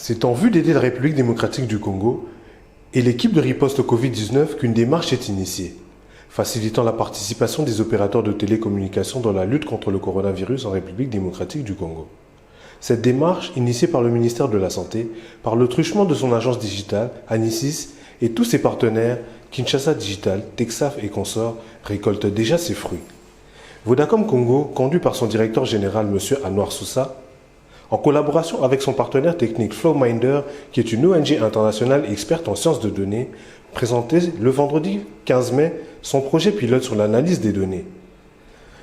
C'est en vue d'aider la République démocratique du Congo et l'équipe de riposte au Covid-19 qu'une démarche est initiée, facilitant la participation des opérateurs de télécommunications dans la lutte contre le coronavirus en République démocratique du Congo. Cette démarche, initiée par le ministère de la Santé, par le truchement de son agence digitale, Anisis, et tous ses partenaires, Kinshasa Digital, Texaf et consorts, récolte déjà ses fruits. Vodacom Congo, conduit par son directeur général M. Anouar Soussa, en collaboration avec son partenaire technique Flowminder, qui est une ONG internationale experte en sciences de données, présentait le vendredi 15 mai son projet pilote sur l'analyse des données.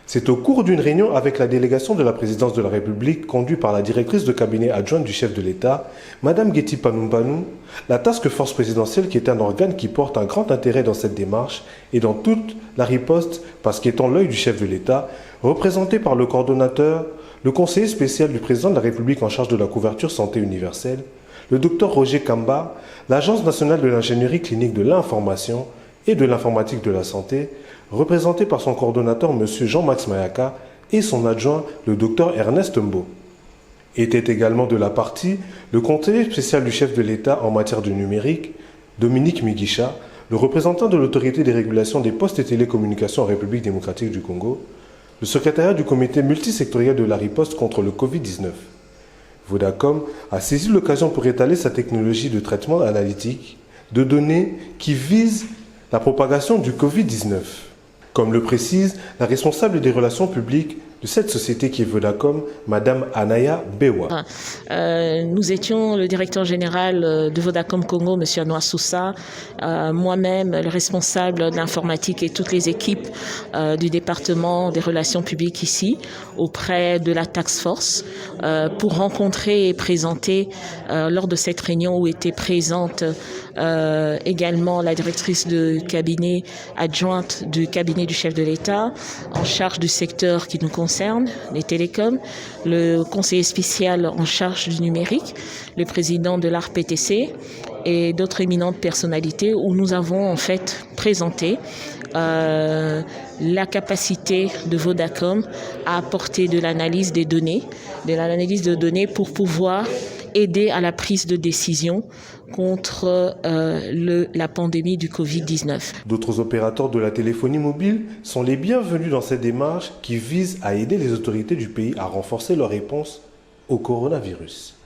C'est au cours d'une réunion avec la délégation de la présidence de la République conduite par la directrice de cabinet adjointe du chef de l'État, Mme Getty Panumbanu, la task force présidentielle qui est un organe qui porte un grand intérêt dans cette démarche et dans toute la riposte parce qu'étant l'œil du chef de l'État, représenté par le coordonnateur, le conseiller spécial du président de la République en charge de la couverture santé universelle, le Dr Roger Kamba, l'Agence nationale de l'ingénierie clinique de l'information et de l'informatique de la santé, représenté par son coordonnateur M. Jean-Max Mayaka et son adjoint le Dr Ernest Mbo. Était également de la partie le conseiller spécial du chef de l'État en matière de numérique, Dominique Migisha, le représentant de l'autorité des régulations des postes et télécommunications en République démocratique du Congo, le secrétariat du comité multisectoriel de la riposte contre le Covid-19. Vodacom a saisi l'occasion pour étaler sa technologie de traitement analytique de données qui vise la propagation du Covid-19. Comme le précise la responsable des relations publiques de cette société qui est Vodacom, Madame Anaya Bewa. Nous étions le directeur général de Vodacom Congo, M. Anouar Soussa, moi-même le responsable de l'informatique et toutes les équipes du département des relations publiques ici, auprès de la task force, pour rencontrer et présenter lors de cette réunion où était présente également la directrice de cabinet adjointe du cabinet du chef de l'État en charge du secteur qui nous concerne, les télécoms, le conseiller spécial en charge du numérique, le président de l'ARPTC et d'autres éminentes personnalités où nous avons en fait présenté la capacité de Vodacom à apporter de l'analyse des données, pour pouvoir aider à la prise de décision contre la pandémie du Covid-19. D'autres opérateurs de la téléphonie mobile sont les bienvenus dans cette démarche qui vise à aider les autorités du pays à renforcer leur réponse au coronavirus.